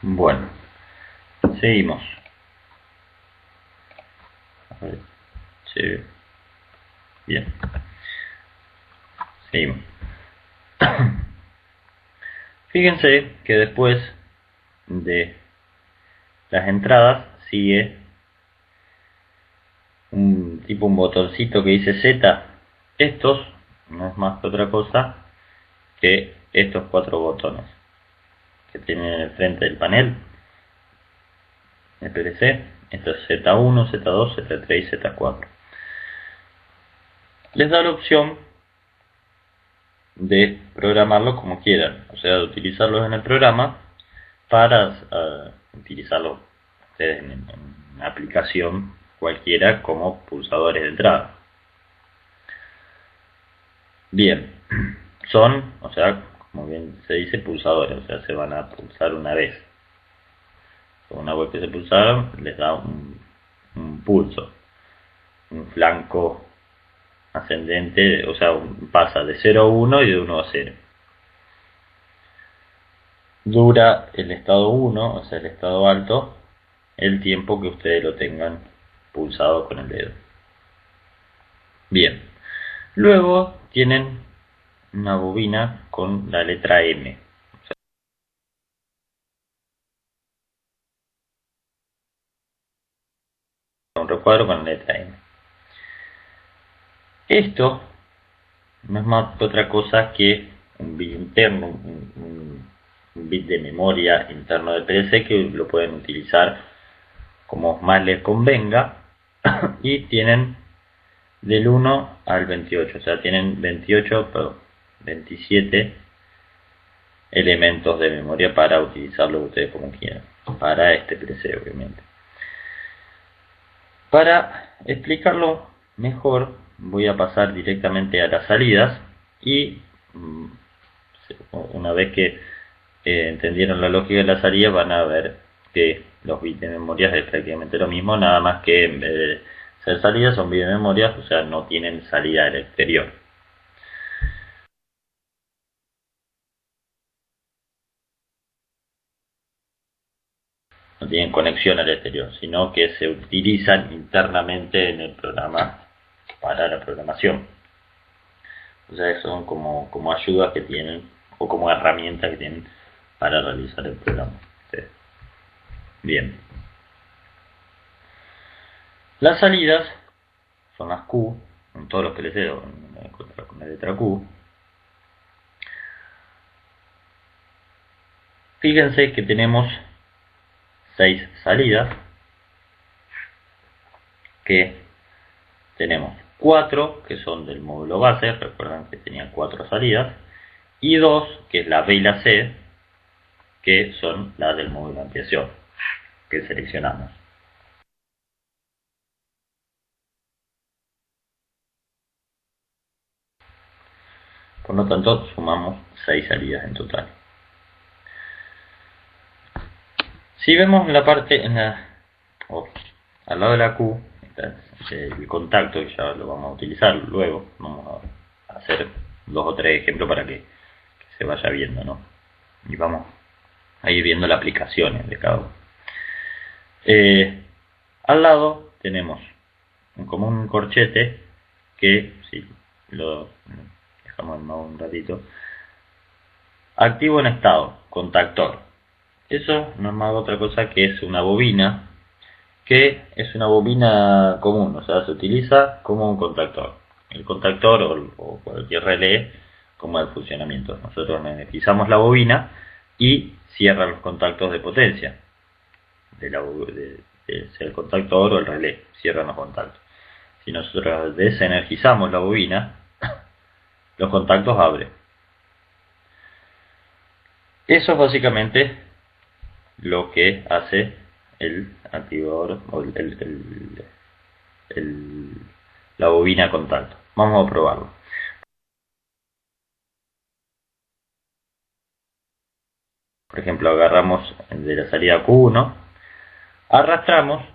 Bueno, seguimos. A ver, sí. Bien, seguimos. Fíjense que después de las entradas sigue un botoncito que dice Z. Estos no es más que otra cosa que estos 4 botones que tienen en el frente del panel, el PLC. Esto es Z1, Z2, Z3 y Z4. Les da la opción de programarlos como quieran, o sea, de utilizarlos en el programa para utilizarlos ustedes en una aplicación cualquiera como pulsadores de entrada. Bien, son, o sea, como bien se dice, pulsadores, o sea, se van a pulsar una vez. Una vez que se pulsaron, les da un pulso, un flanco ascendente, o sea, pasa de 0 a 1 y de 1 a 0. Dura el estado 1, o sea, el estado alto, el tiempo que ustedes lo tengan pulsado con el dedo. Bien, luego tienen una bobina con la letra M. O sea, un recuadro con la letra M. Esto no es más que otra cosa que un bit interno, un bit de memoria interno del PLC que lo pueden utilizar como más les convenga y tienen del 1 al 28, o sea, tienen 27 elementos de memoria para utilizarlo ustedes como quieran, para este PLC obviamente. Para explicarlo mejor, voy a pasar directamente a las salidas y una vez que entendieron la lógica de la salida, van a ver que los bits de memoria es prácticamente lo mismo, nada más que en vez de ser salidas son bits de memoria, o sea, no tienen salida al exterior. No tienen conexión al exterior, sino que se utilizan internamente en el programa para la programación. O sea, son como ayudas que tienen o como herramientas que tienen para realizar el programa. Sí. Bien. Las salidas son las Q, en todos los PLC con la letra Q. Fíjense que tenemos 6 salidas, que tenemos 4 que son del módulo base, recuerdan que tenía 4 salidas, y 2 que es la B y la C, que son las del módulo de ampliación, que seleccionamos. Por lo tanto, sumamos 6 salidas en total. Si vemos en la parte, al lado de la Q, está el contacto, que ya lo vamos a utilizar luego, vamos a hacer 2 o 3 ejemplos para que se vaya viendo, ¿no? Y vamos a ir viendo las aplicaciones de cada uno. Al lado tenemos como un corchete que, si lo dejamos un ratito, activo en estado, contactor. Eso no es más otra cosa que es una bobina, que es una bobina común, o sea, se utiliza como un contactor. El contactor o cualquier relé como el funcionamiento. Nosotros energizamos la bobina y cierra los contactos de potencia de sea el contactor o el relé, cierran los contactos. Si nosotros desenergizamos la bobina, los contactos abren. Eso es básicamente lo que hace el activador o la bobina contacto. Vamos a probarlo. Por ejemplo, agarramos de la salida Q1, arrastramos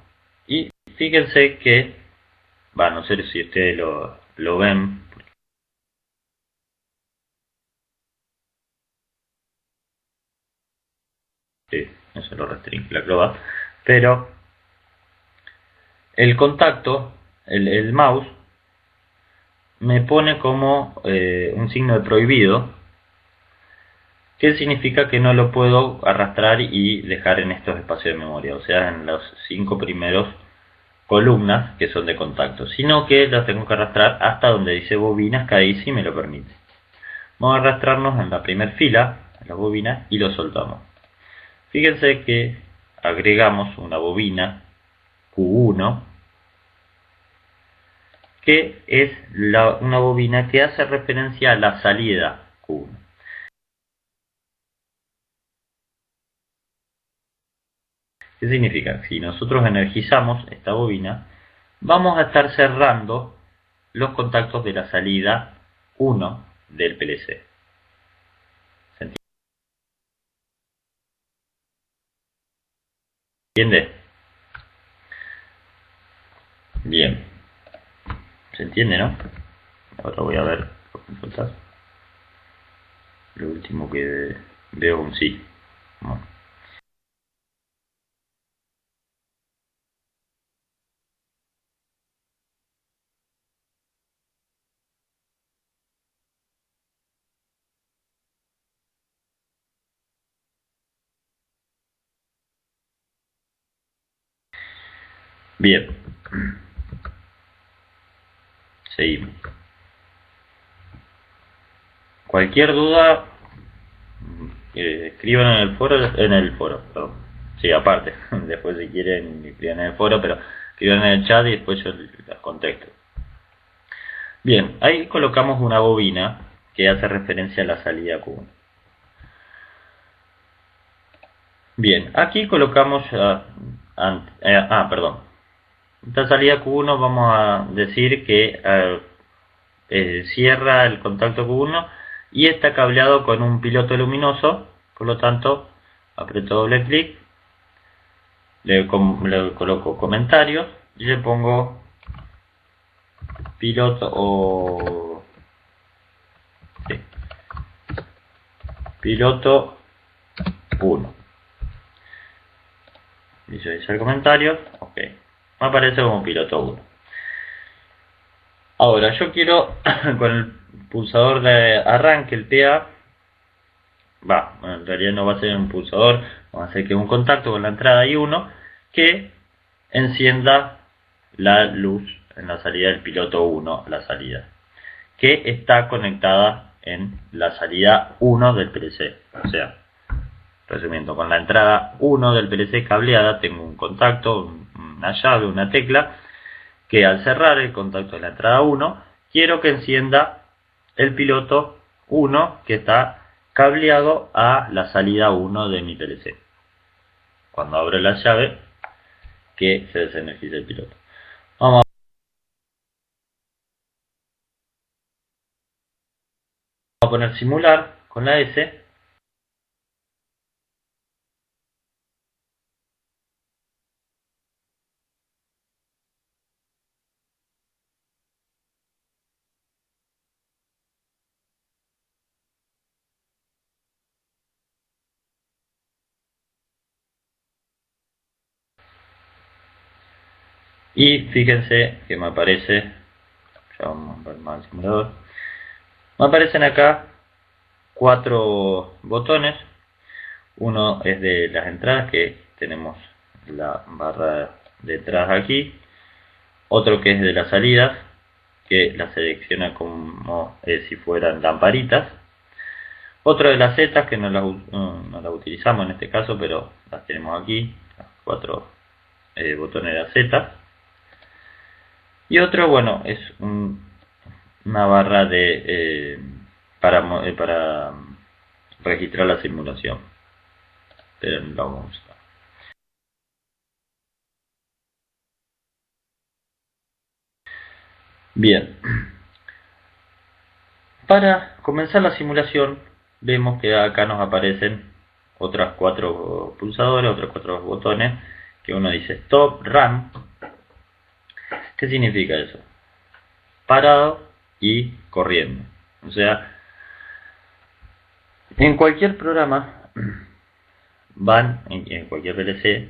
y fíjense que, no sé si ustedes lo ven, eso lo restringe la CLOVAS, pero el contacto, el mouse, me pone como un signo de prohibido, que significa que no lo puedo arrastrar y dejar en estos espacios de memoria, o sea, en los 5 primeros columnas que son de contacto, sino que las tengo que arrastrar hasta donde dice bobinas, que ahí sí me lo permite. Vamos a arrastrarnos en la primera fila, en la bobina, y lo soltamos. Fíjense que agregamos una bobina Q1, que es una bobina que hace referencia a la salida Q1. ¿Qué significa? Si nosotros energizamos esta bobina, vamos a estar cerrando los contactos de la salida 1 del PLC. ¿Se entiende? Bien. ¿Se entiende, no? Ahora voy a ver por consultas. Lo último que veo un sí. Bueno. Bien. Seguimos. Cualquier duda, escriban en el foro, perdón. Sí, aparte, después si quieren escriban en el foro, pero escriban en el chat y después yo las contesto. Bien, ahí colocamos una bobina que hace referencia a la salida Q1. Bien, aquí colocamos, perdón, esta salida Q1 vamos a decir que cierra el contacto Q1 y está cableado con un piloto luminoso, por lo tanto aprieto doble clic, le coloco comentarios y le pongo piloto o sí, piloto 1. Visualizar comentarios, ok, me aparece como piloto 1. Ahora yo quiero con el pulsador de arranque, el PA, en realidad no va a ser un pulsador, vamos a hacer que un contacto con la entrada y 1 que encienda la luz en la salida del piloto 1, la salida, que está conectada en la salida 1 del PLC. O sea, resumiendo, con la entrada 1 del PLC cableada tengo un contacto, una llave, una tecla, que al cerrar el contacto de la entrada 1, quiero que encienda el piloto 1 que está cableado a la salida 1 de mi PLC. Cuando abro la llave, que se desenergice el piloto. Vamos a poner simular con la S. Y fíjense que me aparece, ya vamos a ver más el simulador, me aparecen acá 4 botones. Uno es de las entradas, que tenemos la barra de entradas aquí. Otro que es de las salidas, que la selecciona como si fueran lamparitas. Otro de las setas, que no las utilizamos en este caso, pero las tenemos aquí, las 4 botones de las setas. Y otro, bueno, es una barra de para registrar la simulación, pero no la vamos a usar. Bien, para comenzar la simulación vemos que acá nos aparecen otras 4 pulsadores, otros 4 botones, que uno dice Stop, Run. ¿Qué significa eso? Parado y corriendo. O sea, en cualquier programa van en cualquier PLC,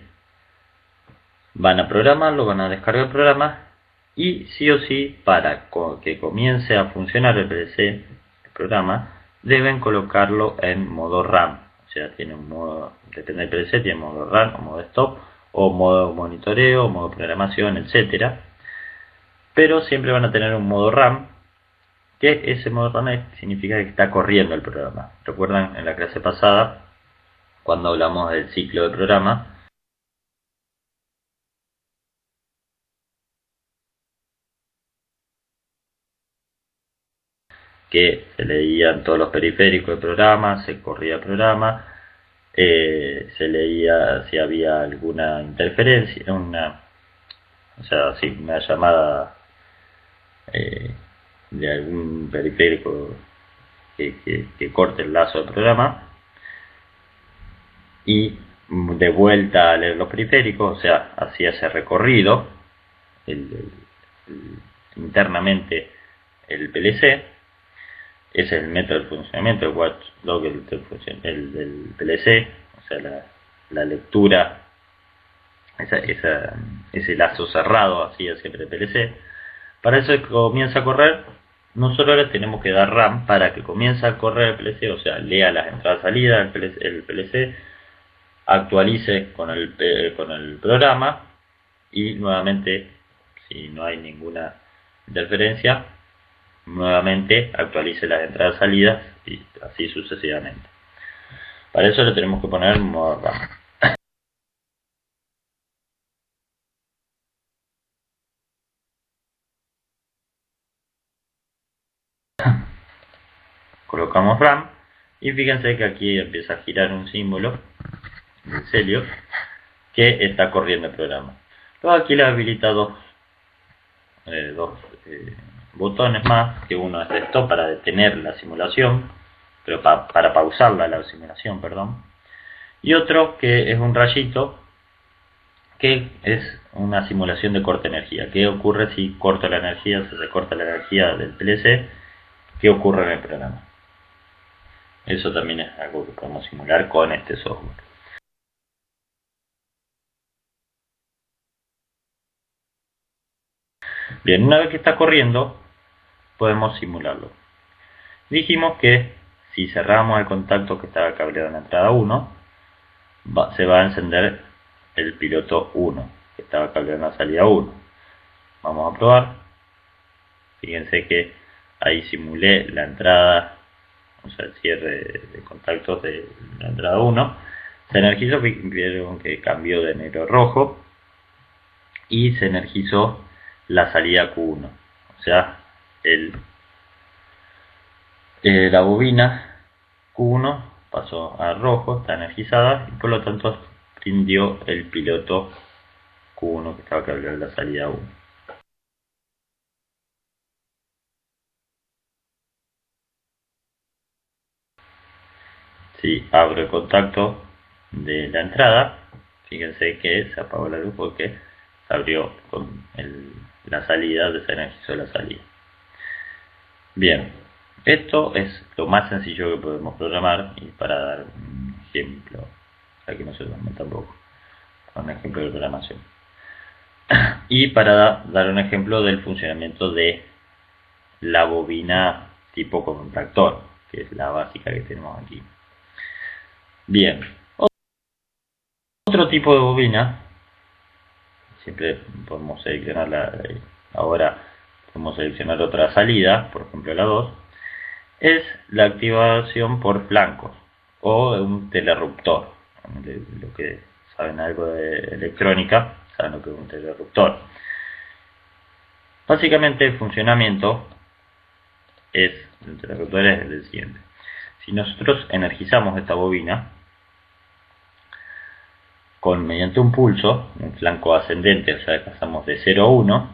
van a programarlo, van a descargar el programa y sí o sí, para que comience a funcionar el PLC, el programa, deben colocarlo en modo RAM. O sea, tiene un modo, depende del PLC, tiene modo RAM o modo stop, o modo monitoreo, o modo programación, etcétera. Pero siempre van a tener un modo RAM, que ese modo RAM significa que está corriendo el programa. ¿Recuerdan en la clase pasada, cuando hablamos del ciclo de programa? Que se leían todos los periféricos del programa, se corría el programa, se leía si había alguna interferencia, una llamada de algún periférico que corte el lazo del programa, y de vuelta a leer los periféricos, o sea, hacía ese recorrido internamente el PLC. Ese es el método de funcionamiento, el watchdog del PLC, o sea, la lectura, ese lazo cerrado hacía siempre el PLC. Para eso que comienza a correr, nosotros le tenemos que dar RAM para que comience a correr el PLC, o sea, lea las entradas y salidas el PLC, actualice con el programa y nuevamente, si no hay ninguna interferencia, nuevamente actualice las entradas y salidas y así sucesivamente. Para eso le tenemos que poner modo RAM. Colocamos RAM y fíjense que aquí empieza a girar un símbolo del celio que está corriendo el programa. Luego aquí le habilita dos botones más, que uno es de stop para detener la simulación, pero para pausarla la simulación, perdón, y otro que es un rayito que es una simulación de corte de energía. ¿Qué ocurre si corta la energía, si se corta la energía del PLC? ¿Qué ocurre en el programa? Eso también es algo que podemos simular con este software. Bien, una vez que está corriendo, podemos simularlo. Dijimos que si cerramos el contacto que estaba cableado en la entrada 1, se va a encender el piloto 1, que estaba cableado en la salida 1. Vamos a probar. Fíjense que ahí simulé la entrada, o sea, el cierre de contactos de la entrada 1. Se energizó, vieron que cambió de negro a rojo, y se energizó la salida Q1. O sea, la bobina Q1 pasó a rojo, está energizada, y por lo tanto prendió el piloto Q1 que estaba cableado en la salida 1. Si abro el contacto de la entrada, fíjense que se apagó la luz porque se abrió con la salida, desenergizó la salida. Bien, esto es lo más sencillo que podemos programar, y para dar un ejemplo, aquí no se duerme tampoco, un ejemplo de programación. Y para dar un ejemplo del funcionamiento de la bobina tipo contactor, que es la básica que tenemos aquí. Bien, otro tipo de bobina, siempre podemos seleccionarla, ahora podemos seleccionar otra salida, por ejemplo la 2, es la activación por flancos o un telerruptor. Lo que saben algo de electrónica saben lo que es un telerruptor. Básicamente el funcionamiento del telerruptor es el siguiente. Si nosotros energizamos esta bobina mediante un pulso, un flanco ascendente, o sea, pasamos de 0 a 1,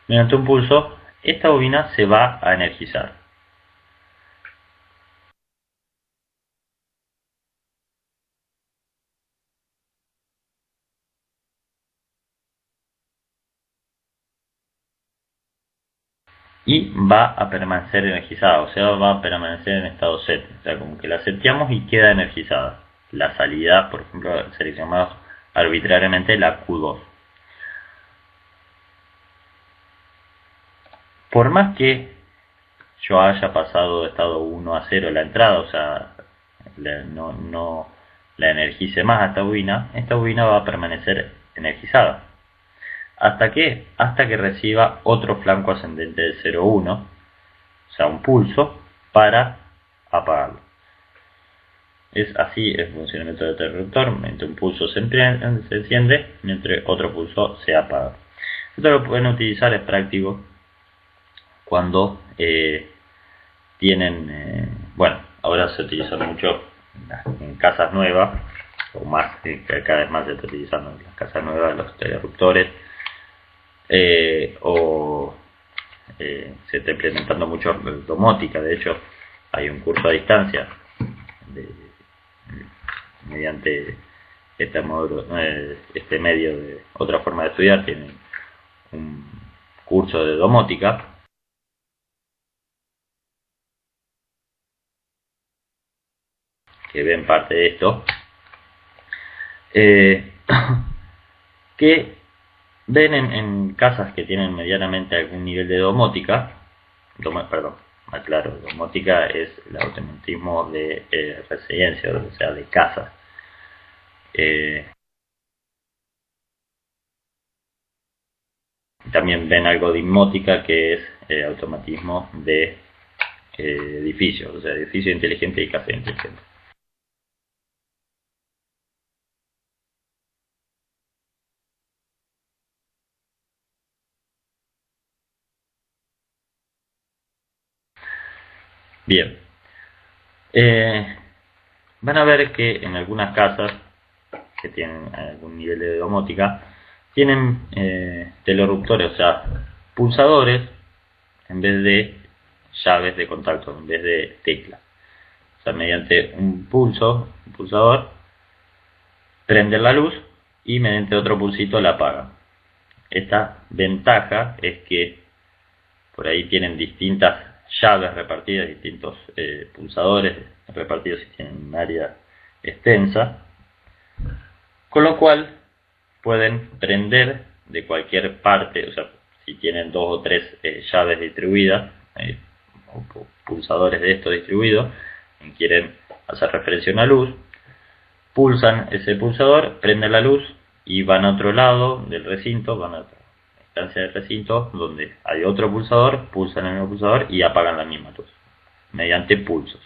mediante un pulso, esta bobina se va a energizar. Y va a permanecer energizada, o sea, va a permanecer en estado set, o sea, como que la seteamos y queda energizada, la salida, por ejemplo, seleccionamos arbitrariamente la Q2. Por más que yo haya pasado de estado 1 a 0 la entrada, o sea, no la energice más a esta bobina va a permanecer energizada. ¿Hasta qué? Hasta que reciba otro flanco ascendente de 0,1, o sea, un pulso, para apagarlo. Es así el funcionamiento del interruptor. Mientras un pulso se enciende, mientras otro pulso se apaga. Esto lo pueden utilizar, es práctico cuando tienen, bueno, ahora se utiliza mucho en casas nuevas, o más, cada vez más se está utilizando en las casas nuevas los interruptores, o se está implementando mucho domótica. De hecho, hay un curso a distancia mediante este medio de otra forma de estudiar. Tienen un curso de domótica que ven parte de esto, que ven en casas que tienen medianamente algún nivel de domótica. Perdón, aclaro, domótica es el automatismo de residencia, o sea, de casas. También ven algo de inmótica, que es automatismo de edificios, o sea, edificio inteligente y casa inteligente. Bien, van a ver que en algunas casas que tienen algún nivel de domótica tienen telorruptores, o sea, pulsadores en vez de llaves de contacto, en vez de teclas. O sea, mediante un pulsador, prende la luz y mediante otro pulsito la apaga. Esta ventaja es que por ahí tienen distintas llaves repartidas, distintos pulsadores repartidos y tienen un área extensa, con lo cual pueden prender de cualquier parte. O sea, si tienen 2 o 3 llaves distribuidas, o pulsadores de estos distribuidos, y quieren hacer referencia a una luz, pulsan ese pulsador, prenden la luz y van a otro lado del recinto, van a otra instancia del recinto donde hay otro pulsador, pulsan el mismo pulsador y apagan la misma luz mediante pulsos.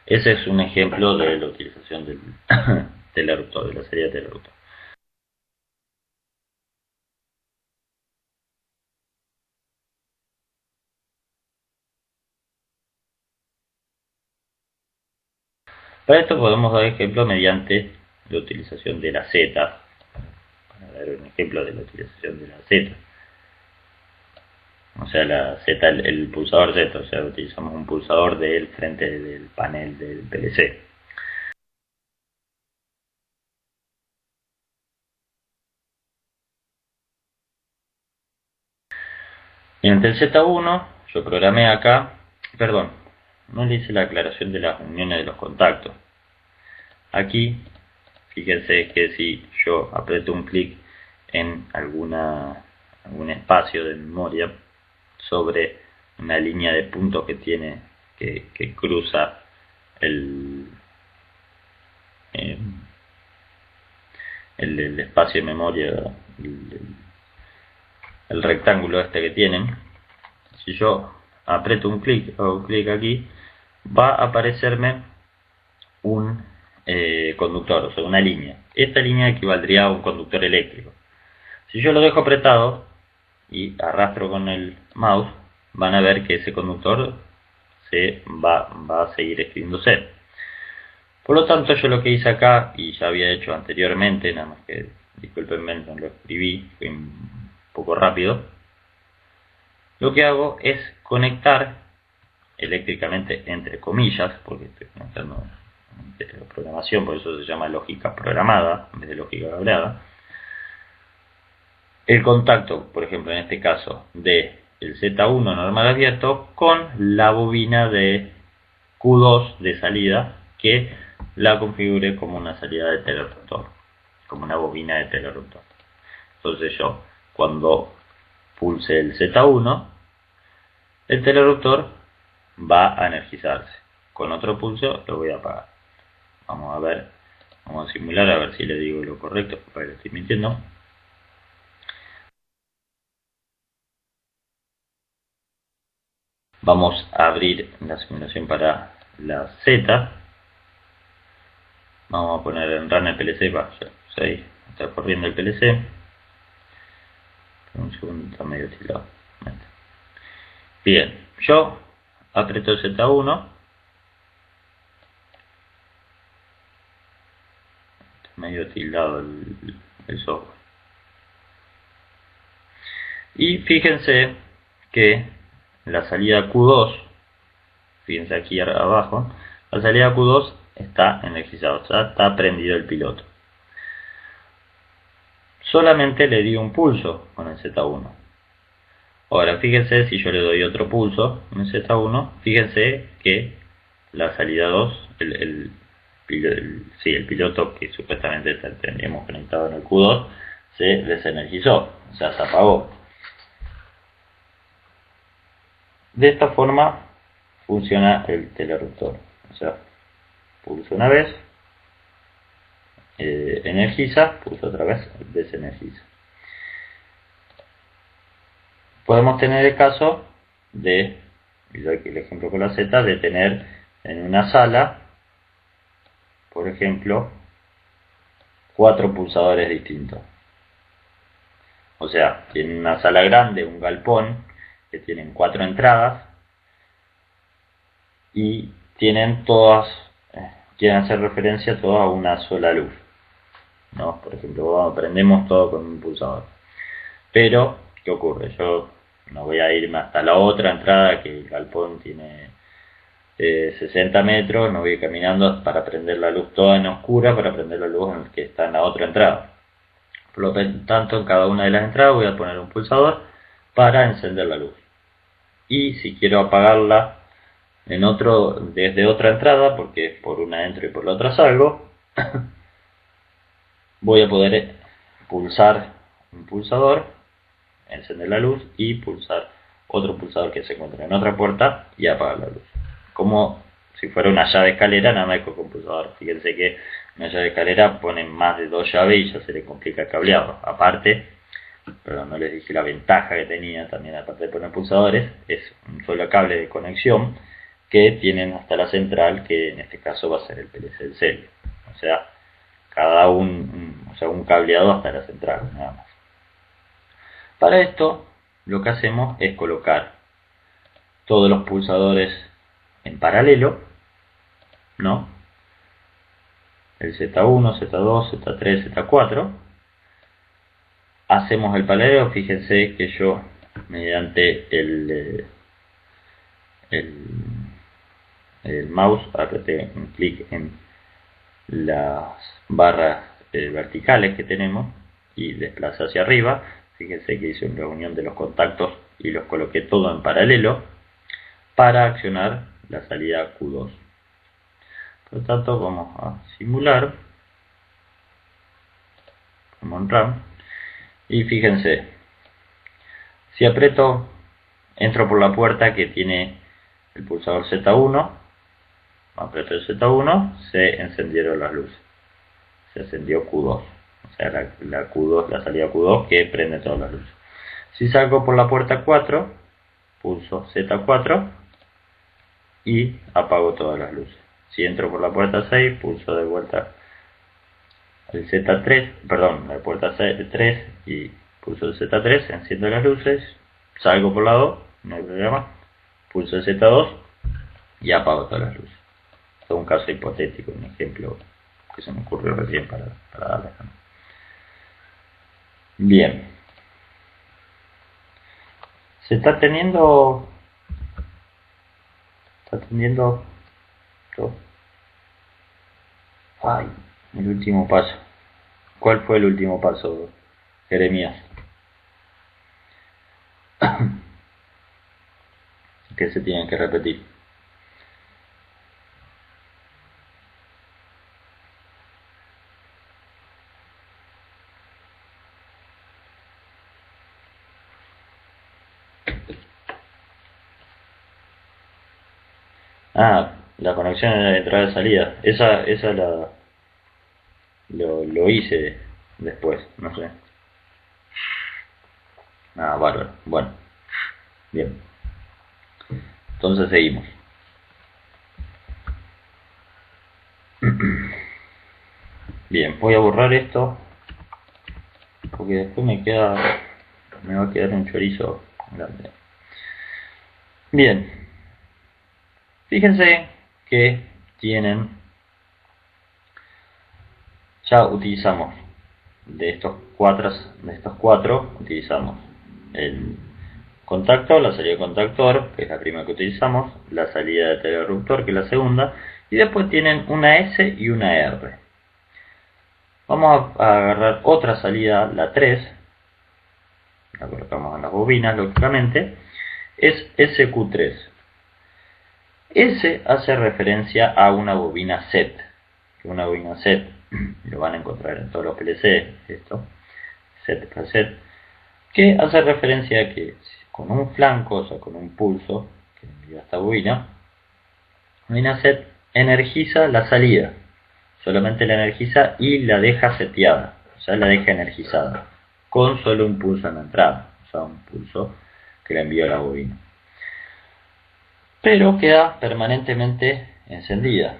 Ese es un ejemplo de la utilización del teleruptor, de la serie de teleruptor. Para esto podemos dar ejemplo mediante la utilización de la Z. Para dar un ejemplo de la utilización de la Z. O sea, la Z, el pulsador Z, o sea, utilizamos un pulsador del frente del panel del PLC. Mediante el Z1, yo programé acá, perdón, no le hice la aclaración de las uniones de los contactos. Aquí, fíjense que si yo aprieto un clic en algún espacio de memoria sobre una línea de puntos que tiene, que cruza el espacio de memoria, el rectángulo este que tienen, si yo aprieto un clic o clic aquí, va a aparecerme un conductor, o sea, una línea. Esta línea equivaldría a un conductor eléctrico. Si yo lo dejo apretado y arrastro con el mouse, van a ver que ese conductor se va a seguir escribiéndose. Por lo tanto, yo lo que hice acá, y ya había hecho anteriormente, nada más que, disculpenme, no lo escribí, fui un poco rápido, lo que hago es conectar eléctricamente, entre comillas, porque estoy conectando de la programación, por eso se llama lógica programada en vez de lógica cableada, el contacto, por ejemplo, en este caso, de el Z1 normal abierto con la bobina de Q2 de salida, que la configure como una salida de telerotor, como una bobina de telerotor. Entonces yo, cuando pulse el Z1, el telerotor va a energizarse. Con otro pulso lo voy a apagar. Vamos a ver, vamos a simular a ver si le digo lo correcto, porque le estoy mintiendo. Vamos a abrir la simulación para la Z. Vamos a poner en run el PLC, ahí está corriendo el PLC. Un segundo, está medio tildado. Bien, yo aprieto el Z1. Está medio tildado el software. Y fíjense que la salida Q2, fíjense aquí abajo, la salida Q2 está energizada, o sea, está prendido el piloto. Solamente le di un pulso con el Z1. Ahora fíjense, si yo le doy otro pulso en el Z1, fíjense que la salida 2, el piloto que supuestamente tendríamos conectado en el Q2, se desenergizó, o sea, se apagó. De esta forma funciona el telerotor, o sea, pulso una vez, energiza, pulso otra vez, desenergiza. Podemos tener el caso de, el ejemplo con la Z, de tener en una sala, por ejemplo, 4 pulsadores distintos. O sea, tienen una sala grande, un galpón, que tienen 4 entradas y tienen todas, quieren hacer referencia todas a una sola luz, ¿no? Por ejemplo, prendemos todo con un pulsador. Pero, ¿qué ocurre? Yo no voy a irme hasta la otra entrada, que el galpón tiene 60 metros, no voy caminando para prender la luz toda en oscura, para prender la luz que está en la otra entrada. Por lo tanto, en cada una de las entradas voy a poner un pulsador para encender la luz. Y si quiero apagarla desde otra entrada, porque por una entro y por la otra salgo, voy a poder pulsar un pulsador, encender la luz y pulsar otro pulsador que se encuentra en otra puerta y apagar la luz. Como si fuera una llave escalera, nada más con un pulsador. Fíjense que una llave escalera ponen más de 2 llaves y ya se le complica el cableado. Aparte, pero no les dije la ventaja que tenía también, aparte de poner pulsadores, es un solo cable de conexión que tienen hasta la central, que en este caso va a ser el PLC del serie. O sea, un cableado hasta la central, nada más. Para esto, lo que hacemos es colocar todos los pulsadores en paralelo, ¿no? El Z1, Z2, Z3, Z4. Hacemos el paralelo, fíjense que yo, mediante el mouse, apreté un clic en las barras verticales que tenemos y desplacé hacia arriba. Fíjense que hice una reunión de los contactos y los coloqué todo en paralelo para accionar la salida Q2. Por lo tanto, vamos a simular como en RAM. Y fíjense, si aprieto, entro por la puerta que tiene el pulsador Z1, aprieto el Z1, se encendieron las luces. Se encendió Q2. O sea, la Q2, la salida Q2 que prende todas las luces. Si salgo por la puerta 4, pulso Z4 y apago todas las luces. Si entro por la puerta 6, pulso de vuelta el Z3, perdón, la puerta 3 y pulso el Z3, enciendo las luces, salgo por la 2, no hay problema, pulso el Z2 y apago todas las luces. Esto es un caso hipotético, un ejemplo que se me ocurrió recién para darle. Bien. Se está atendiendo todo. Ay, el último paso. ¿Cuál fue el último paso, Jeremías? Que se tienen que repetir. Ah, la conexión de entrada y salida. Esa lo hice después, no sé. Ah, bárbaro. Bueno, bien. Entonces seguimos. Bien, voy a borrar esto porque después me va a quedar un chorizo grande. Bien, fíjense que ya utilizamos de estos cuatro utilizamos el contacto, la salida de contactor, que es la primera que utilizamos, la salida de telereductor, que es la segunda, y después tienen una S y una R. Vamos a agarrar otra salida, la 3, la colocamos en las bobinas, lógicamente, es SQ3. S hace referencia a una bobina set, una bobina set, lo van a encontrar en todos los PLC, esto, set per set, que hace referencia a que con un flanco, o sea, con un pulso que envía esta bobina set energiza la salida, solamente la energiza y la deja seteada, o sea, la deja energizada, con solo un pulso en la entrada, o sea, un pulso que le envía la bobina. Pero queda permanentemente encendida.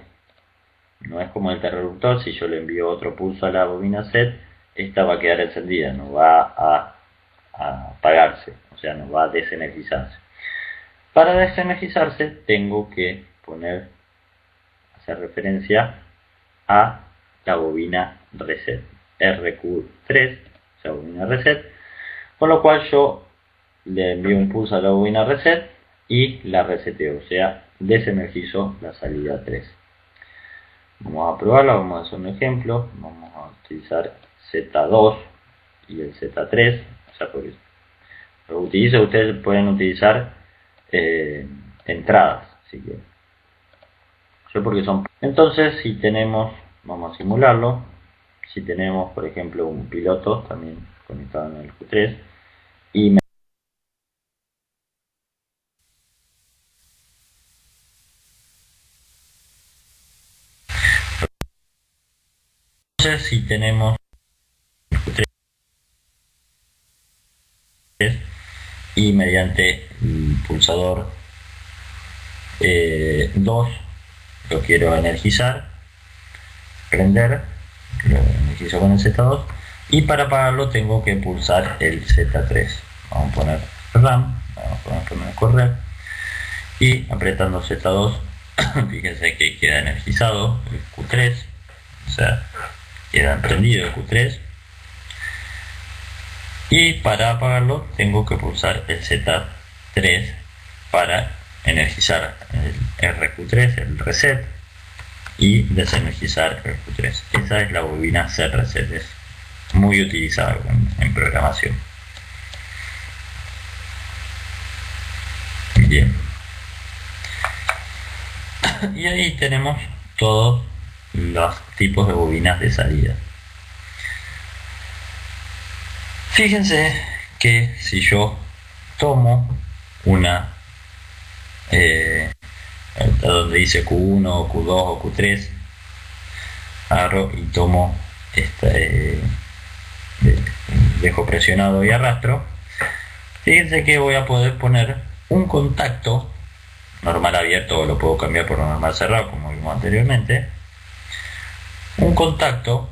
No es como el interruptor, si yo le envío otro pulso a la bobina set, esta va a quedar encendida, no va a apagarse, o sea, no va a desenergizarse. Para desenergizarse tengo que hacer referencia a la bobina reset, RQ3, o sea, bobina reset, con lo cual yo le envío un pulso a la bobina reset y la reseteo, o sea, desenergizo la salida 3. Vamos a probarla, vamos a hacer un ejemplo, vamos a utilizar Z2 y el Z3, o sea, porque lo utilizo, ustedes pueden utilizar entradas, si quieren. Yo porque son... Entonces, si tenemos, vamos a simularlo, si tenemos, por ejemplo, un piloto también conectado en el Q3 y entonces si tenemos y mediante el pulsador 2 lo quiero energizar, prender, lo energizo con el Z2 y para apagarlo tengo que pulsar el Z3. Vamos a poner RAM, vamos a poner correr y apretando Z2 fíjense que queda energizado el Q3, o sea, queda prendido el Q3. Y para apagarlo tengo que pulsar el Z3 para energizar el RQ3, el reset, y desenergizar el Q3. Esa es la bobina set reset, es muy utilizada en programación. Bien. Y ahí tenemos todos los tipos de bobinas de salida. Fíjense que si yo tomo una donde dice Q1 o Q2 o Q3, agarro y tomo dejo presionado y arrastro, fíjense que voy a poder poner un contacto normal abierto, o lo puedo cambiar por normal cerrado como vimos anteriormente, un contacto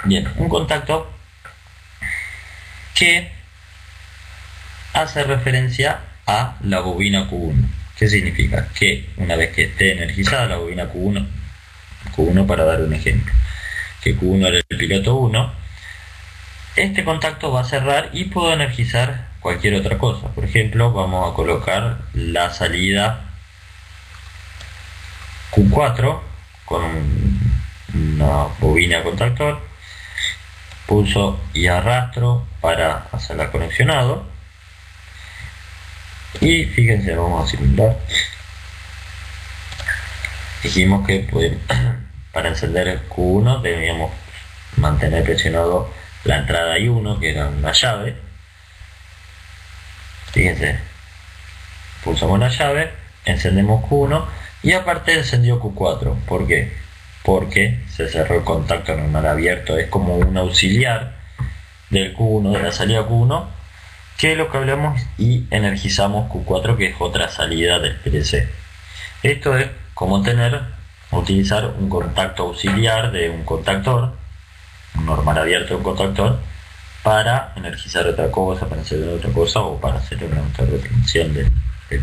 bien, un contacto que hace referencia a la bobina Q1. ¿Qué significa? Que una vez que esté energizada la bobina Q1 para dar un ejemplo, que Q1 era el piloto 1, este contacto va a cerrar y puedo energizar cualquier otra cosa. Por ejemplo, vamos a colocar la salida Q4 con una bobina contactor, pulso y arrastro para hacerla conexionado y fíjense, vamos a simular. Dijimos que para encender el Q1 debíamos mantener presionado la entrada I1, que era una llave, Fíjense, pulsamos la llave, encendemos Q1 y aparte encendió Q4. ¿Por qué? Porque se cerró el contacto normal abierto. Es como un auxiliar del Q1, de la salida Q1, que lo que hablamos y energizamos Q4, que es otra salida del PLC. Esto es como utilizar un contacto auxiliar de un contactor, un normal abierto de un contactor, para energizar otra cosa, para hacer otra cosa o para hacer una autorretención del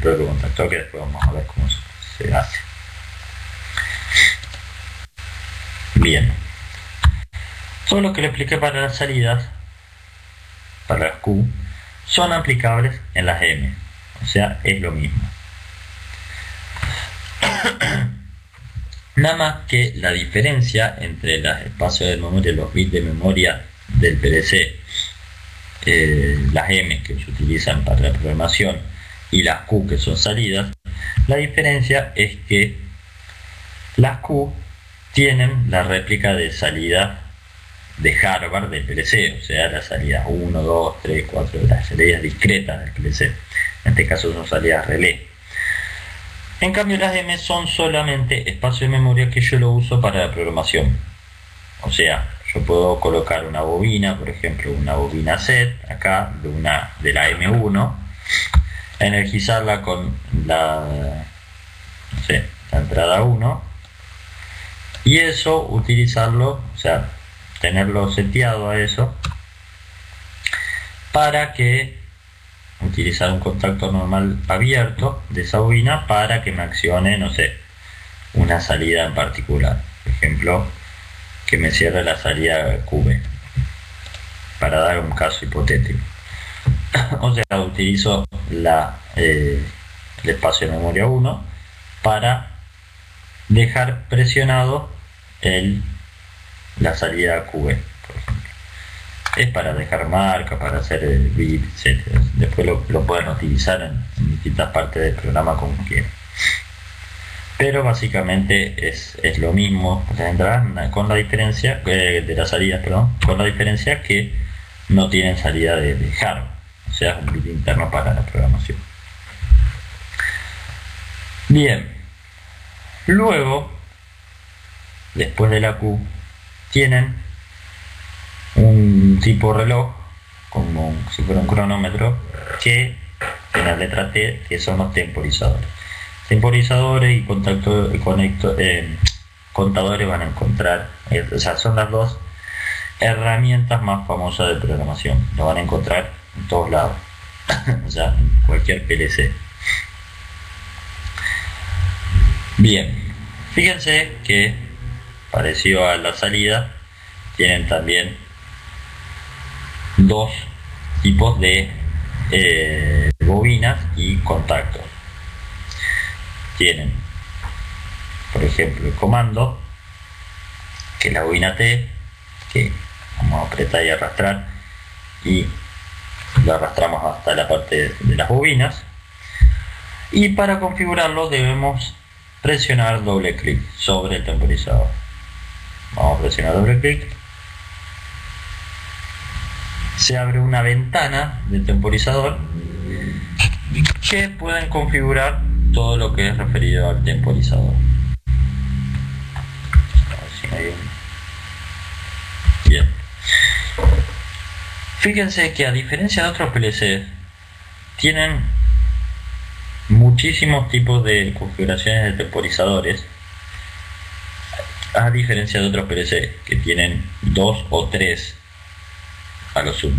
propio contactor, que después vamos a ver cómo se hace. Bien, todo lo que le expliqué para las salidas, para las Q, son aplicables en las M, o sea, es lo mismo. Nada más que la diferencia entre los espacios de memoria, los bits de memoria del PLC, las M que se utilizan para la programación y las Q que son salidas, la diferencia es que las Q tienen la réplica de salida de Harvard del PLC, o sea, las salidas 1, 2, 3, 4, las salidas discretas del PLC. En este caso son salidas relé. En cambio las M son solamente espacio de memoria que yo lo uso para la programación. O sea, yo puedo colocar una bobina, por ejemplo una bobina set, acá de la M1, energizarla con la entrada 1, y eso utilizarlo, o sea, tenerlo seteado a eso, para que utilizar un contacto normal abierto de esa bobina para que me accione, no sé, una salida en particular. Por ejemplo, que me cierre la salida QB, para dar un caso hipotético. O sea, utilizo el espacio de memoria 1 para dejar presionado la salida QB, por ejemplo. Es para dejar marca, para hacer el bit, etc. Después lo pueden utilizar en distintas partes del programa como quieran. Pero básicamente es lo mismo las entradas, con la diferencia de las salidas, con la diferencia que no tienen salida de hardware, o sea, es un bit interno para la programación. Bien, luego, después de la Q, tienen un tipo reloj, como si fuera un cronómetro, que en la letra T, que son los temporizadores. Temporizadores y contadores van a encontrar, o sea, son las dos herramientas más famosas de programación. Lo van a encontrar en todos lados, o sea, en cualquier PLC. Bien, fíjense que parecido a la salida, tienen también dos tipos de bobinas y contactos. Tienen, por ejemplo, el comando, que es la bobina T, que vamos a apretar y arrastrar, y lo arrastramos hasta la parte de las bobinas. Y para configurarlo debemos presionar doble clic sobre el temporizador. Vamos a presionar doble clic. Se abre una ventana del temporizador que pueden configurar todo lo que es referido al temporizador. A ver si no hay Bien. Fíjense que a diferencia de otros PLCs, tienen muchísimos tipos de configuraciones de temporizadores, a diferencia de otros PLC que tienen 2 o 3 a lo sumo.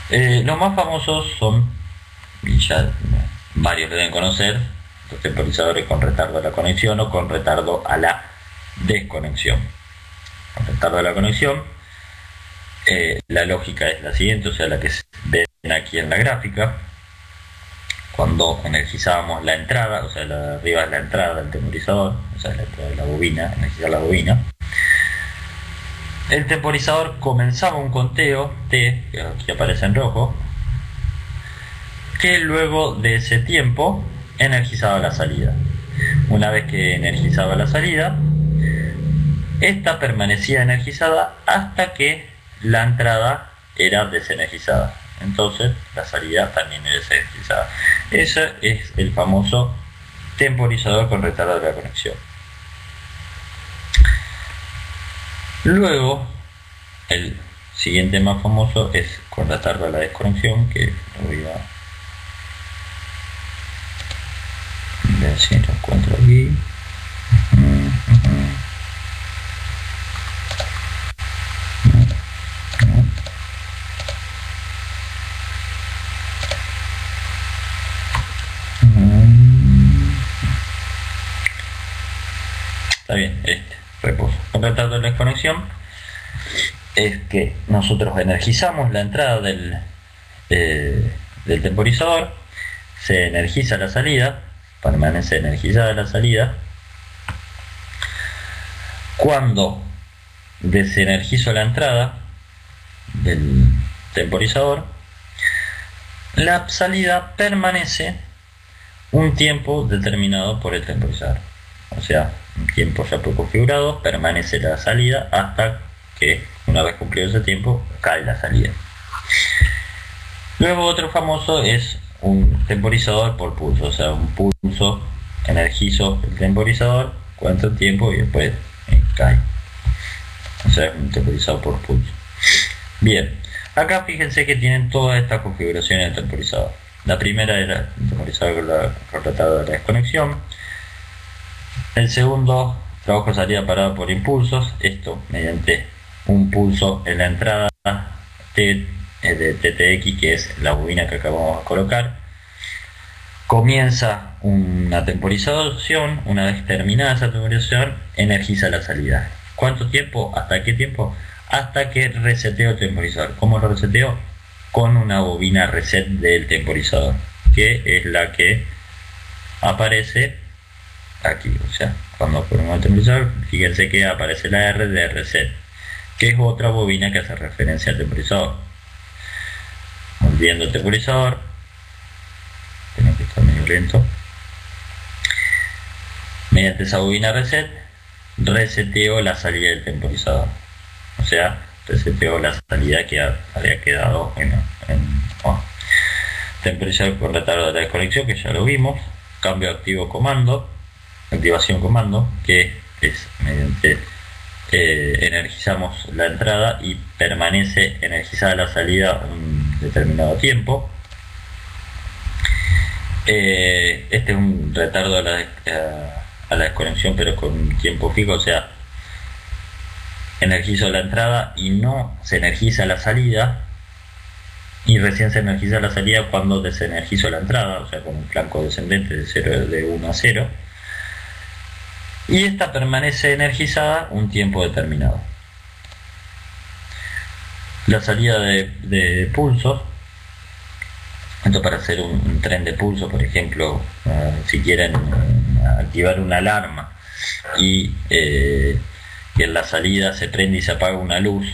Los más famosos son, y ya varios deben conocer, los temporizadores con retardo a la conexión o con retardo a la desconexión. Con retardo a la conexión, la lógica es la siguiente, o sea, la que ven aquí en la gráfica. Cuando energizábamos la entrada, o sea, la de arriba es la entrada del temporizador, o sea, la entrada de la bobina, energizar la bobina, el temporizador comenzaba un conteo T, que aquí aparece en rojo, que luego de ese tiempo energizaba la salida. Una vez que energizaba la salida, esta permanecía energizada hasta que la entrada era desenergizada. entonces la salida también debe ser energizada. Ese es el famoso temporizador con retardo de la conexión. Luego, el siguiente más famoso es con retardo a la desconexión, que lo voy a ver si lo encuentro aquí. Está bien, reposo. Con retardo de la desconexión es que nosotros energizamos la entrada del temporizador, se energiza la salida, permanece energizada la salida. Cuando desenergizo la entrada del temporizador, la salida permanece un tiempo determinado por el temporizador. O sea, un tiempo ya preconfigurado, permanece la salida hasta que, una vez cumplido ese tiempo, cae la salida. Luego otro famoso es un temporizador por pulso, o sea, un pulso, energizo el temporizador, cuento el tiempo y después cae. O sea, un temporizador por pulso. Bien, acá fíjense que tienen todas estas configuraciones del temporizador. La primera era el temporizador con retardo de la desconexión. El segundo, trabajo de salida parado por impulsos, esto mediante un pulso en la entrada de TTX, que es la bobina que acabamos de colocar. Comienza una temporización, una vez terminada esa temporización, energiza la salida. ¿Cuánto tiempo? ¿Hasta qué tiempo? Hasta que reseteo el temporizador. ¿Cómo lo reseteo? Con una bobina reset del temporizador, que es la que aparece aquí. O sea, cuando ponemos el temporizador, fíjense que aparece la R de reset, que es otra bobina que hace referencia al temporizador. Volviendo el temporizador, tengo que estar medio lento. Mediante esa bobina reset, reseteo la salida del temporizador. O sea, reseteo la salida que había quedado en temporizador con retardo de la desconexión, que ya lo vimos. Cambio activo comando, activación comando, que es mediante energizamos la entrada y permanece energizada la salida un determinado tiempo. Este es un retardo a la desconexión, pero con un tiempo fijo, o sea, energizo la entrada y no se energiza la salida, y recién se energiza la salida cuando desenergizo la entrada, o sea, con un flanco descendente de 1 a 0, y esta permanece energizada un tiempo determinado. La salida de pulsos, esto para hacer un tren de pulso, por ejemplo, si quieren activar una alarma y que en la salida se prende y se apaga una luz,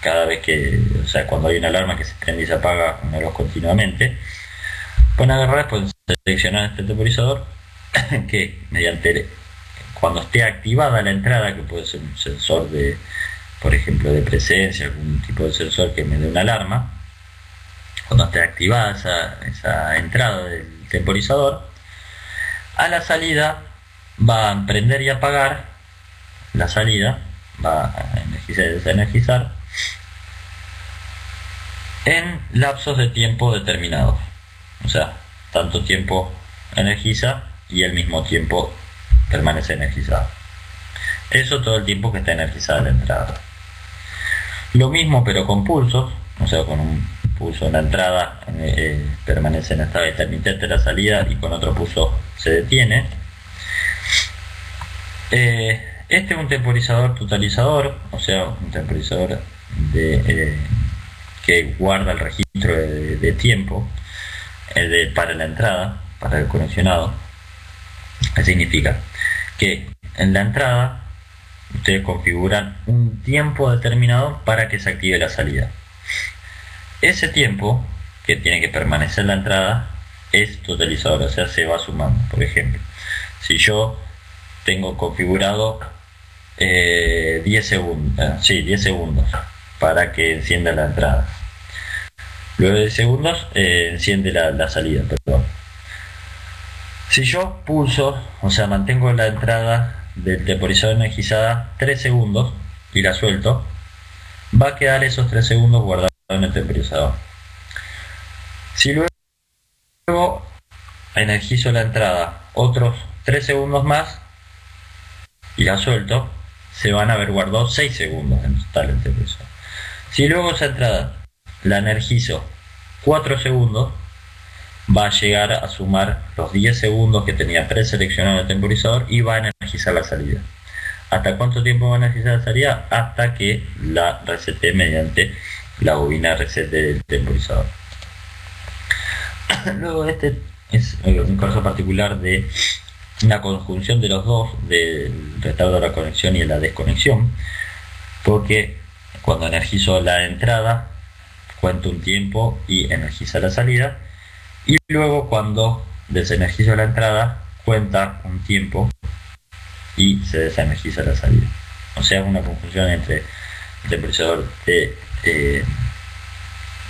cada vez que, o sea, cuando hay una alarma que se prende y se apaga una luz continuamente, pueden agarrar, pueden seleccionar este temporizador que mediante, cuando esté activada la entrada, que puede ser un sensor de, por ejemplo, de presencia, algún tipo de sensor que me dé una alarma, cuando esté activada esa entrada del temporizador, a la salida va a prender y apagar la salida, va a energizar y desenergizar en lapsos de tiempo determinados. O sea, tanto tiempo energiza y al mismo tiempo permanece energizado. Eso todo el tiempo que está energizada la entrada. Lo mismo pero con pulsos, o sea, con un pulso en la entrada permanece en estado intermitente la salida y con otro pulso se detiene. Este es un temporizador totalizador, o sea, un temporizador que guarda el registro de tiempo para la entrada, para el conexionado. ¿Qué significa? Que en la entrada ustedes configuran un tiempo determinado para que se active la salida. Ese tiempo que tiene que permanecer en la entrada es totalizador, o sea, se va sumando. Por ejemplo, si yo tengo configurado 10 segundos para que encienda la entrada, Luego de segundos enciende la salida, perdón. Si yo pulso, o sea, mantengo la entrada del temporizador energizada 3 segundos y la suelto, va a quedar esos 3 segundos guardados en el temporizador. Si luego energizo la entrada otros 3 segundos más y la suelto, se van a haber guardado 6 segundos en total el temporizador. Si luego esa entrada la energizo 4 segundos, va a llegar a sumar los 10 segundos que tenía preseleccionado el temporizador y va a energizar la salida. ¿Hasta cuánto tiempo va a energizar la salida? Hasta que la resete mediante la bobina reset del temporizador. Luego este es un caso particular de una conjunción de los dos, del retardo de la conexión y de la desconexión, porque cuando energizo la entrada cuento un tiempo y energiza la salida, y luego cuando desenergizo la entrada cuenta un tiempo y se desenergiza la salida. O sea, una conjunción entre el temporizador de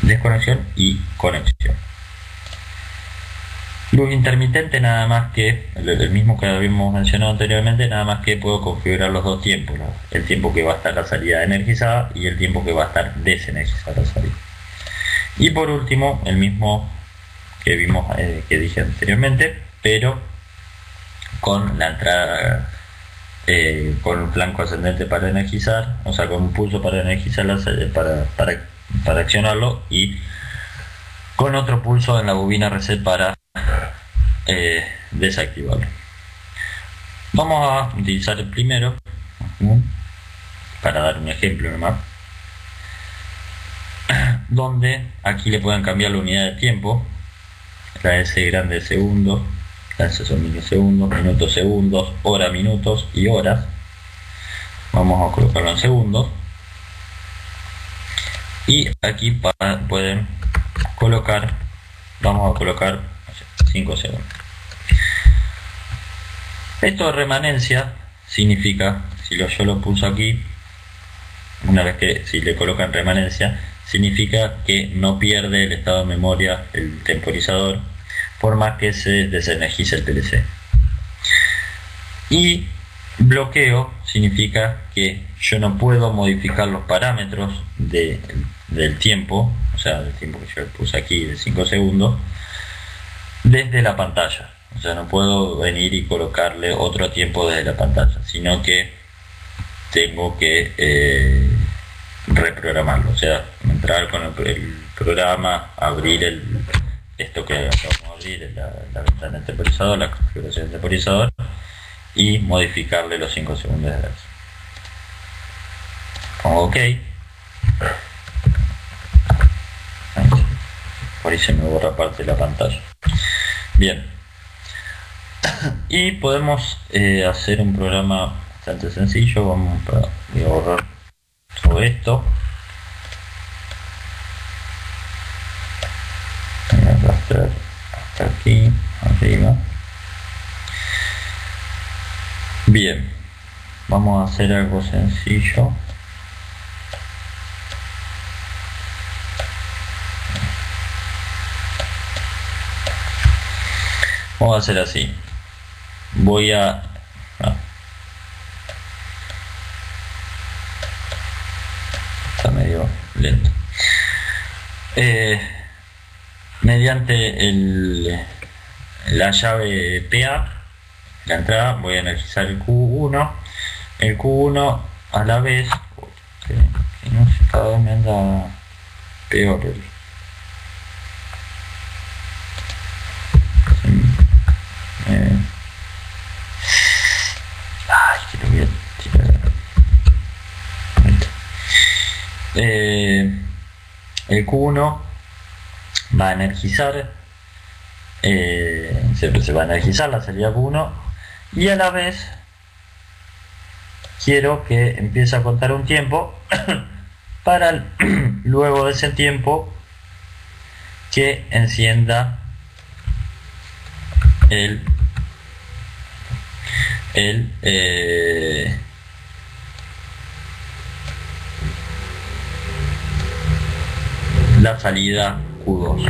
desconexión y conexión. Luz intermitente, nada más que el mismo que habíamos mencionado anteriormente, nada más que puedo configurar los dos tiempos, ¿no? El tiempo que va a estar la salida energizada y el tiempo que va a estar desenergizada la salida. Y por último, el mismo que vimos, que dije anteriormente, pero con la entrada, con un flanco ascendente para energizar, o sea, con un pulso para energizar para accionarlo, y con otro pulso en la bobina reset para desactivarlo. Vamos a utilizar el primero para dar un ejemplo nomás, donde aquí le pueden cambiar la unidad de tiempo. La S grande de segundos, la S son milisegundos, minutos, segundos, hora, minutos y horas. Vamos a colocarlo en segundos. Y aquí pueden colocar, vamos a colocar 5 segundos. Esto de remanencia significa, si yo lo pulso aquí, una vez que si le colocan remanencia, significa que no pierde el estado de memoria el temporizador por más que se desenergice el PLC. Y bloqueo significa que yo no puedo modificar los parámetros del tiempo, o sea, del tiempo que yo puse aquí de 5 segundos, desde la pantalla. O sea, no puedo venir y colocarle otro tiempo desde la pantalla, sino que tengo que reprogramarlo. O sea, entrar con el programa, abrir esto que acabamos de abrir, la ventana del temporizador, la configuración del temporizador, y modificarle los 5 segundos de edad. Pongo OK. Por ahí se me borra parte de la pantalla. Bien. Y podemos hacer un programa bastante sencillo. Vamos a borrar todo esto. Voy a arrastrar hasta aquí, arriba. Bien. Vamos a hacer algo sencillo. Vamos a hacer así. Voy a... está medio lento. Mediante la llave PA, la entrada, voy a energizar el Q1. El Q1 a la vez... que no sé, cada vez me anda peor que lo voy a tirar. El Q1 va a energizar, se va a energizar la salida Q1, y a la vez quiero que empiece a contar un tiempo para luego de ese tiempo que encienda la salida Q2.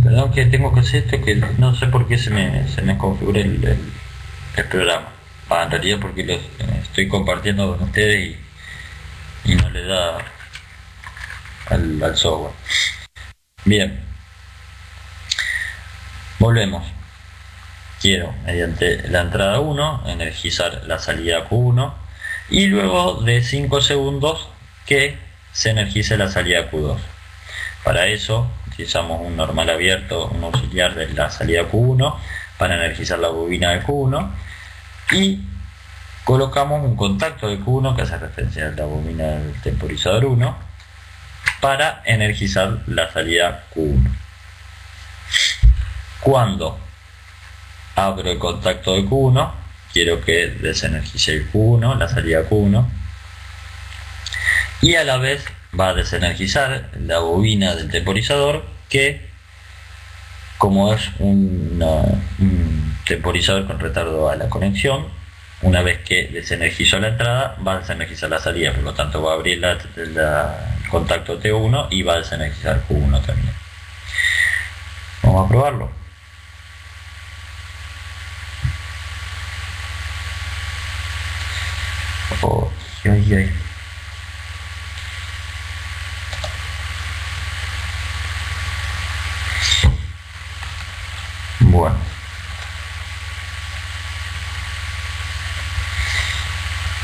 Perdón que tengo que hacer esto, que no sé por qué se me configura el programa. En realidad porque lo estoy compartiendo con ustedes y no le da al software. Bien, volvemos. Quiero, mediante la entrada 1, energizar la salida Q1 y luego de 5 segundos que se energice la salida Q2. Para eso utilizamos un normal abierto, un auxiliar de la salida Q1 para energizar la bobina de Q1 y colocamos un contacto de Q1 que hace referencia a la bobina del temporizador 1 para energizar la salida Q1. Cuando abro el contacto de Q1, quiero que desenergice el Q1, la salida Q1, y a la vez va a desenergizar la bobina del temporizador que, como es un temporizador con retardo a la conexión, una vez que desenergizó la entrada va a desenergizar la salida, por lo tanto va a abrir el contacto T1 y va a desenergizar Q1 también. Vamos a probarlo. Oh, ay. Bueno,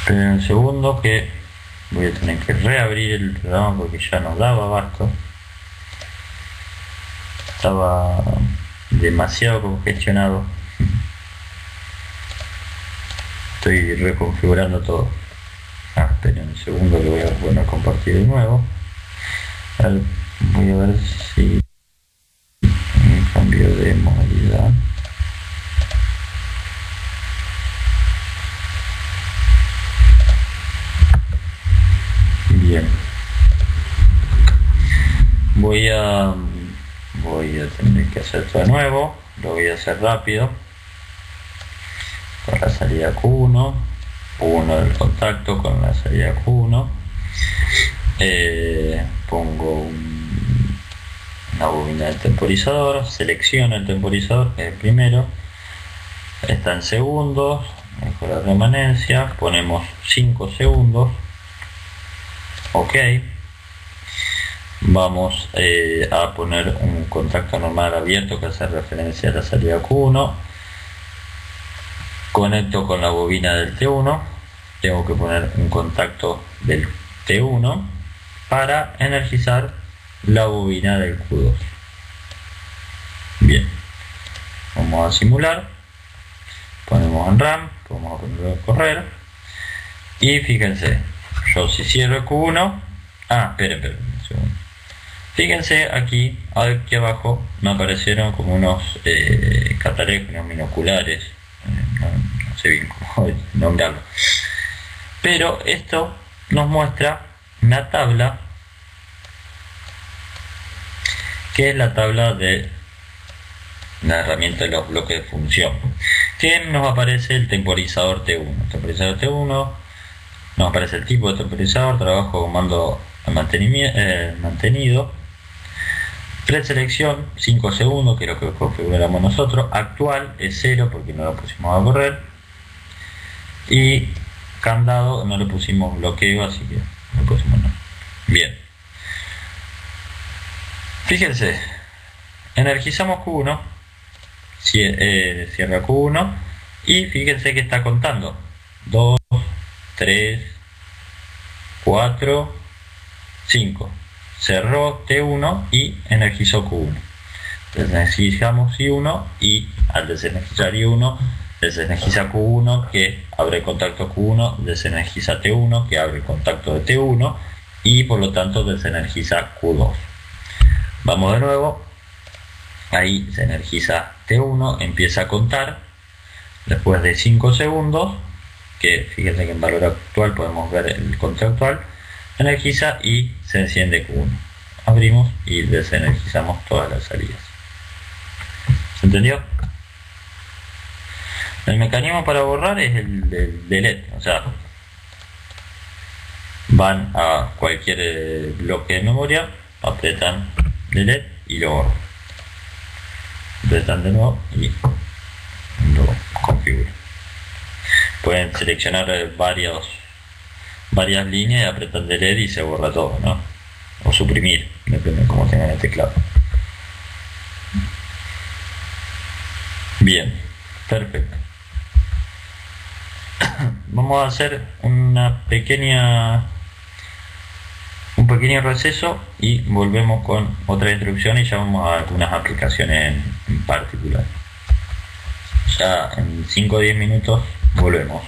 pero en el segundo que voy a tener que reabrir el programa porque ya no daba abasto, estaba demasiado congestionado. Estoy reconfigurando todo. Pero en el segundo lo voy a poner a compartir de nuevo. Voy a ver si cambio de modalidad. Bien. Voy a tener que hacer todo de nuevo. Lo voy a hacer rápido. Con la salida Q1, del contacto con la salida Q1, pongo una bobina del temporizador, selecciono el temporizador, que es el primero, está en segundos, mejorar remanencia, ponemos 5 segundos, ok, vamos a poner un contacto normal abierto que hace referencia a la salida Q1, conecto con la bobina del T1, tengo que poner un contacto del T1 para energizar la bobina del Q2. Bien, vamos a simular, ponemos en RAM, vamos a ponerlo a correr y fíjense, yo si cierro el Q1, esperen un segundo. Fíjense aquí abajo me aparecieron como unos catalejos, unos binoculares, no sé bien cómo nombrarlo, pero esto nos muestra una tabla que es la tabla de la herramienta de los bloques de función, que nos aparece el temporizador T1. El temporizador T1 nos aparece el tipo de temporizador, trabajo con mando mantenido, preselección 5 segundos, que es lo que configuramos nosotros, actual es 0 porque no lo pusimos a correr, y candado no le pusimos bloqueo, así que no pusimos nada. Bien, fíjense, energizamos Q1, cierra Q1 y fíjense que está contando 2, 3, 4, 5. Cerró T1 y energizó Q1. Desenergizamos I1 y al desenergizar I1 desenergiza Q1 que abre el contacto Q1, desenergiza T1 que abre el contacto de T1 y por lo tanto desenergiza Q2. Vamos de nuevo, ahí se energiza T1, empieza a contar después de 5 segundos, que fíjense que en valor actual podemos ver el contacto actual, energiza y se enciende Q1. Abrimos y desenergizamos todas las salidas. ¿Se entendió? El mecanismo para borrar es el delete, o sea, van a cualquier bloque de memoria apretan delete y lo borran. Apretan de nuevo y lo configuran. Pueden seleccionar varias líneas y apretan delete y se borra todo, ¿no? O suprimir, depende de cómo tengan el teclado. Bien, perfecto. Vamos a hacer un pequeño receso y volvemos con otra introducción y ya vamos a algunas aplicaciones en particular. Ya en 5 o 10 minutos volvemos.